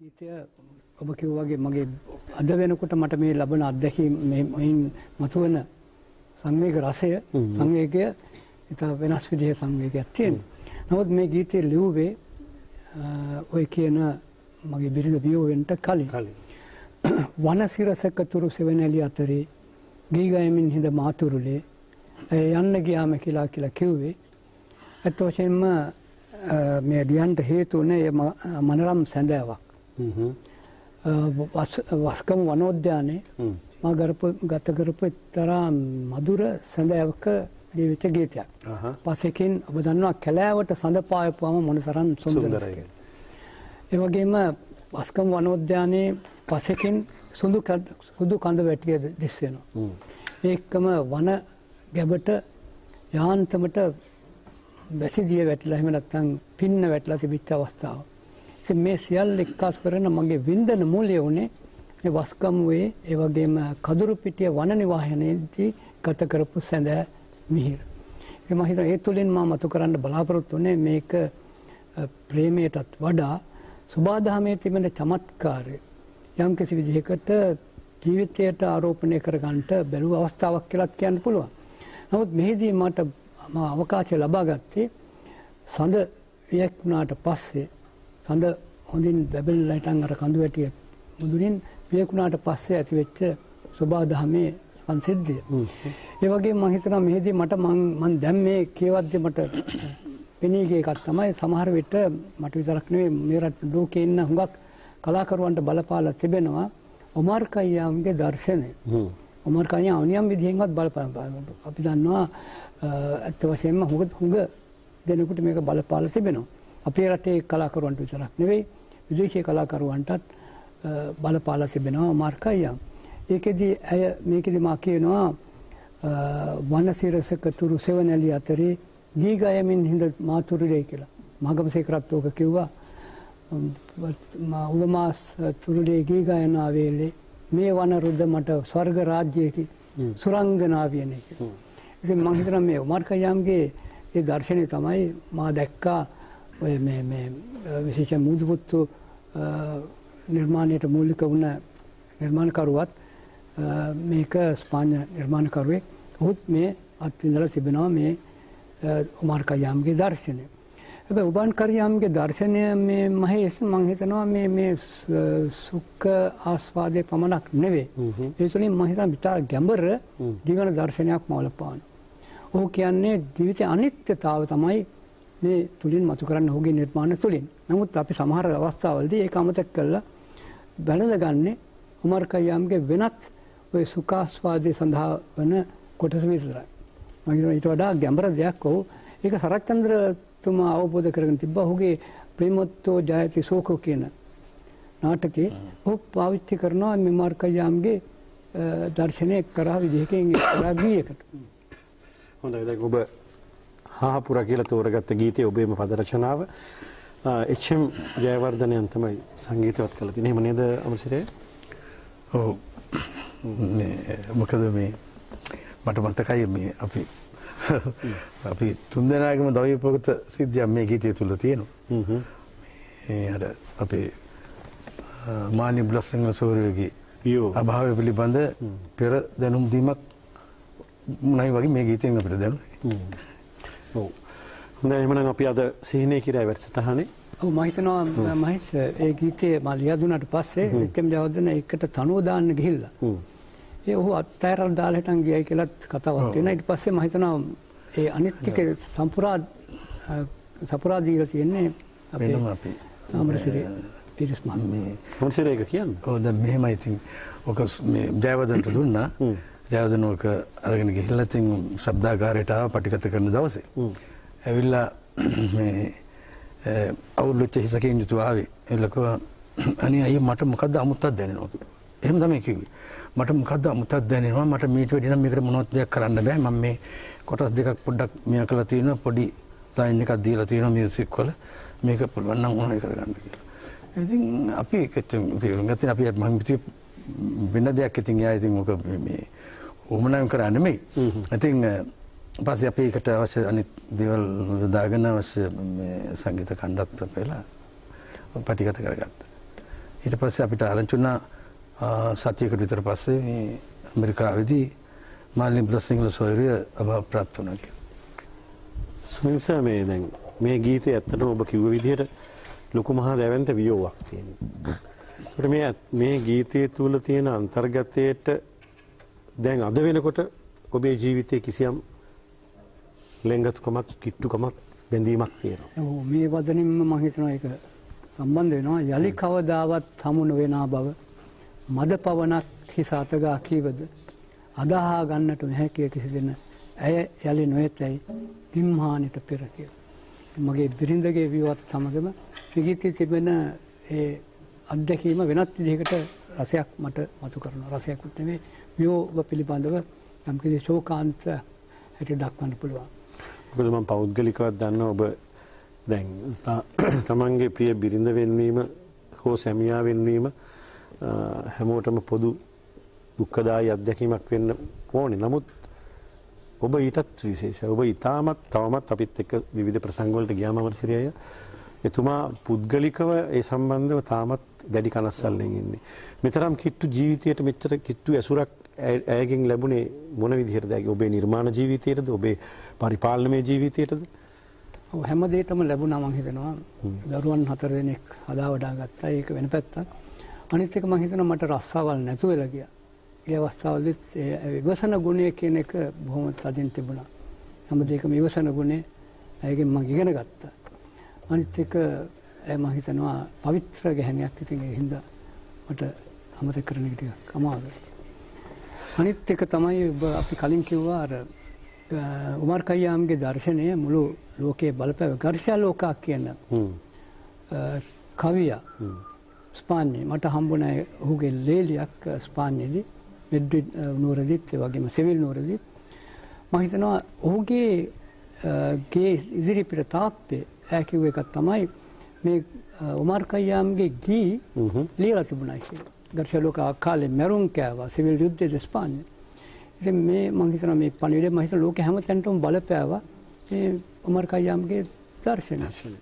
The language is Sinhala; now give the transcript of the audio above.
ගීතය ඔබ කිව්වාගේ මගේ අද වෙනකොට මට මේ ලබන අත්දැකීම් මේන් මතුවන සංවේග රසය සංවේගය ඉතා වෙනස් විදිහේ සංවේගයක් තියෙනවා. නමුත් මේ ගීතය ලිව්වේ ඔය කියන මගේ බිරිඳ වියෝ වෙන්න කලින්. වනසිරසක තුරු සෙවණැලි අතරේ ගී ගයමින් හිඳ මාතුරුලේ යන්න ගියාම කියලා කිව්වේ. ඇත්ත වශයෙන්ම මේ ලියන්න හේතු වුණේ මනරම් සැඳෑවක්. වස්කම වනෝද්‍යානයේ මා ගත කරපු එක්තරා මధుර සැඳෑවක ලියවිච්ච ගීතයක්. පසෙකින් ඔබ දන්නවා කැලෑවට සඳ පායපුවම මොනතරම් සුන්දරයි. ඒ වගේම වස්කම වනෝද්‍යානයේ පසෙකින් සුදු කඳ වැටිය දිස් වෙනවා. ඒකම වන ගැබට යාන්තමට වැසිදිය වැටිලා එහෙම නැත්නම් පින්න වැටලා තිබිච්ච අවස්ථාව. ඉතින් මේ සියල්ල එක්කාස් කරන මගේ වින්දන මූලය උනේ මේ වස්කම්වේ ඒ වගේම කදුරු පිටිය වන නිවාහනයේදී ගත කරපු සැඳෑ මිහිර. ඒ මම හිතනවා ඒ තුලින් මම මතු කරන්න බලාපොරොත්තු වෙන්නේ මේක ප්‍රේමයටත් වඩා සුභාදහමේ තිබෙන චමත්කාරය යම් කිසි විදිහකට ජීවිතයට ආරෝපණය කරගන්නට බැලුව අවස්ථාවක් කියලා කියන්න පුළුවන්. නමුත් මෙහිදී මට අවකාශය ලබා ගත්තේ සඳ වියක්ුණාට පස්සේ සඳ හොඳින් බැබලලා හිටන් අර කඳු වැටිය මුදුනින් වියකුණාට පස්සේ ඇතිවෙච්ච සුභාදහමේ සංසිද්ධිය. ඒ වගේම මම හිතනවා මෙහිදී මට මම දැන් මේ කියවද්දී මට පෙනී ගිය එකක් තමයි සමහර විට මට විතරක් නෙවෙයි මේ රට ලෝකේ ඉන්න හුඟක් කලාකරුවන්ට බලපාලා තිබෙනවා ඔමාර් කයියාම්ගේ දර්ශනය. ඔමාර් කයියාම් අනියම් විදිහෙන්වත් බලපාලා අපි දන්නවා ඇත්ත වශයෙන්ම හුඟ දෙනෙකුට මේක බලපාලා තිබෙනවා. අපේ රටේ කලාකරුවන්ට විතරක් නෙවෙයි විදේශීය කලාකරුවන්ටත් බලපාලා තිබෙනවා ඔමාර් කයියාම්. මේකෙදි මා කියනවා වනසිරසක තුරු සෙවණැලි අතරේ ගී ගයමින් හිඳ මාතුරුලේ කියලා. මහගමසේකරත් ඕක කිව්වා. ඔබ මාස් තුරුලේ ගී ගයනා වේලේ මේ වන රුද මට ස්වර්ග රාජ්‍යයේ සුරංගනාවියනේ කියලා. ඉතින් මම හිතනවා මේ ඔමාර් කයියාම්ගේ ඒ දර්ශනය තමයි මා දැක්කා ඔය මේ විශේෂ මුදුපුත්තු නිර්මාණයට මූලික වුණ නිර්මාණකරුවත් මේක ස්පාඤ්ඤ නිර්මාණකරුවෙක්. ඔහුත් මේ අත්විඳලා තිබෙනවා මේ ඔමාර් කයියාම්ගේ දර්ශනය. හැබැයි ඔමාර් කයියාම්ගේ දර්ශනය මේ මහේෂ් මම හිතනවා මේ සුඛ ආස්වාදයේ පමණක් නෙවෙයි. ඒ තුළින් මම හිතනවා විතර ගැඹුර ජීවන දර්ශනයක් මවලපාන. ඔහු කියන්නේ ජීවිතයේ අනිත්‍යතාව තමයි මේ තුලින් මතු කරන්න ඔහුගේ නිර්මාණ තුලින්. නමුත් අපි සමහර අවස්ථාවලදී ඒක අමතක කරලා බැලඳගන්නේ ඔමාර් කයියාම්ගේ වෙනත් ඔය සුඛාස්වාදයේ සඳහා වෙන කොටස විතරයි. මම හිතනවා ඊට වඩා ගැඹුර දෙයක් ඔහු ඒක සරච්චන්ද්‍රතුමා අවබෝධ කරගෙන තිබ්බා. ඔහුගේ ප්‍රේමොත්තෝ ජයති සෝකෝ කියන නාටකේ ඔහු පාවිච්චි කරනවා ඔමාර් කයියාම්ගේ දර්ශනය එක්තරා විදිහකින් එක්තරා ගීයකට. හොඳයි දැන් ඔබ හාහපුරා කියලා තෝරගත්ත ගීතයේ ඔබේම පද රචනාව එච්.එම්. ජයවර්ධනයන් තමයි සංගීතවත් කළා තියෙන්නේ. එහෙම නේද අමරසිරේ? ඔව්. මොකද මේ මට මතකයි මේ අපි තුන්දෙනාගේම දවයිපොත සිද්ධියක් මේ ගීතය තුල තියෙනවා. මේ අර අපේ මානි බ්ලොස්සිංහ සෝරියගේ අභාවය පිළිබඳ පෙර දැනුම් දීමක් මොනයි වගේ මේ ගීතයෙන් අපිට දැනුනේ. ඔව්. හොඳයි එහෙනම් අපි අද සිහිනේ කිරයි වැඩසටහනේ. ඔව් මම හිතනවා මහේෂ් ඒ ගීතේ මා ලියා දුන්නාට පස්සේ එච්.එම්. ජයවර්ධන එකට තනුව දාන්න ගිහිල්ලා. ඒ ඔහු අත්හැරලා දාලා හිටන් ගියයි කියලාත් කතාවක් තියෙනවා. ඊට පස්සේ මම හිතනවා ඒ අනිත් එක සපුරා දීලා තියෙන්නේ අපේ අමරසිරි පිරිස් මහත්මිය. අමරසිරි එක කියන්නේ. ඔව් දැන් මෙහෙමයි ඉතින් ඔක මේ ජයවර්ධනට දුන්නා. ජයවර්ධන ඔක අරගෙන ගිහිල්ලා ඉතින් ශබ්දාගාරයට ආව පටිගත කරන දවසේ. ඇවිල්ලා මේ අවුල්ලුච්ච හිසකින් යුතුව ආවේ. එලක අනේ අයියා මට මොකද්ද අමුත්තක් දැනෙනවා කිව්වා. එහෙම තමයි කිව්වේ. මට මොකද්ද අමුත්තක් දැනෙනවා මට මීට වැඩි නම් මේකට මොනවත් දෙයක් කරන්න බෑ. මම මේ කොටස් දෙකක් පොඩ්ඩක් මියා කළා තියෙනවා. පොඩි ලයින් එකක් දීලා තියෙනවා මියුසික් වල. මේක පුළුවන් නම් ඕනයි කරගන්න කියලා. ඉතින් අපි ඒකට තේරුම් ගත්තා අපි මම හිතුවේ වෙන දෙයක් ඉතින් එයා ඉතින් මොක මේ උමනාවෙන් කරන්නේ නෙමෙයි. ඉතින් පස්සේ අපි ඒකට අවශ්‍ය අනිත් දේවල් දාගෙන අවශ්‍ය මේ සංගීත කණ්ඩායම් පෙළ පටිගත කරගත්තා. ඊට පස්සේ අපිට ආරංචි වුණා සතියකට විතර පස්සේ මේ ඇමරිකාවේදී මාලිනී ප්‍රසිංහල සොයුරිය අභාවප්‍රාප්ත වුණා කියලා. සුනිල් සර් මේ දැන් මේ ගීතය ඇත්තටම ඔබ කිව්ව විදිහට ලොකු මහා දැවැන්ත වියෝවක් තියෙනවා. මේ ගීතයේ තුල තියෙන අන්තර්ගතයට දැන් අද වෙනකොට ඔබේ ජීවිතයේ කිසියම් ලෙන්ගතුකමක් කිට්ටුකමක් බැඳීමක් තියෙනවා. ඔව් මේ වදනින්ම මම හිතනවා ඒක සම්බන්ධ වෙනවා. යලි කවදාවත් හමු නොවනා බව මද පවනක් හිස අතගා කීවද අදහා ගන්නට නොහැකිය කිසි දෙන ඇය යලි නොයතයි දිම්හානිට පෙර කියලා. මගේ බිරිඳගේ විවත් සමගම විගීතයේ තිබෙන ඒ අත්දැකීම වෙනත් විදිහකට රසයක් මට මතු කරනවා. රසයක්වත් නෙමෙයි වියෝව පිළිබඳව යම්කිසි ශෝකාන්ත හැටි දක්වන්න පුළුවන්. මොකද මම පෞද්ගලිකව දන්නවා ඔබ දැන් තමන්ගේ ප්‍රිය බිරිඳ වෙන්වීම හෝ සැමියා වෙන්වීම හැමෝටම පොදු දුක්ඛදායී අත්දැකීමක් වෙන්න ඕනේ. නමුත් ඔබ ඊටත් විශේෂයි. ඔබ ඊටමත් තවමත් අපිත් එක්ක විවිධ ප්‍රසංග වලට ගියාම අමරසිරියය එතුමා පුද්ගලිකව ඒ සම්බන්ධව තාමත් දැඩි කනස්සල්ලෙන් ඉන්නේ. මෙතරම් කිට්ටු ජීවිතයට මෙච්චර කිට්ටු ඇසුරක් ඇයගෙන් ලැබුණේ මොන විදිහටද? ඔබේ නිර්මාණ ජීවිතයටද? ඔබේ පරිපාලනමය ජීවිතයටද? ඔව් හැම දෙයකම ලැබුණා මම හිතනවා. දරුවන් 4 දෙනෙක් හදා වඩා ගත්තා. ඒක වෙන පැත්තක්. අනිත් එක මම හිතනවා මට රස්සාවල් නැතු වෙලා ගියා. ඒ අවස්ථාවලදීත් විවසන ගුණය කියන එක බොහොම තදින් තිබුණා. හැම දෙයකම විවසන ගුණය ඇයගෙන් මම ඉගෙන ගත්තා. අනිත් එක මම හිතනවා පවිත්‍ර ගැහණියක්. ඉතින් ඒ හින්දා මට අමතක කරන්න ටිකක් අමාරුයි. අනිත් එක තමයි අපි කලින් කිව්වා අර උමර් කයියාම්ගේ දර්ශනය මුළු ලෝකයේ බලපෑව ගර්ෂාලෝකා කියන කවියා ස්පාඤ්ඤේ මට හම්බුණා ඔහුගේ ලේලියක් ස්පාඤ්ඤේදී මෙඩ්රිඩ් නුවරදීත් ඒ වගේම සෙවිල් නුවරදීත් මම හිතනවා ඔහුගේ ගේ ඉදිරි පිට තාප්පේ ඈ කිව්ව එක තමයි මේ උමර් කයියාම්ගේ ගී ලියලා තිබුණා කියලා. ගර්ෂාලෝකා කාලේ මැරුන් කෑවා සිවිල් යුද්ධයේ ස්පාඤ්ඤේ. ඉතින් මේ මම හිතනවා මේ පණිවිඩය මම හිතනවා ලෝකේ හැම තැනටම බලපෑවා මේ උමර් කයියාම්ගේ දර්ශනය.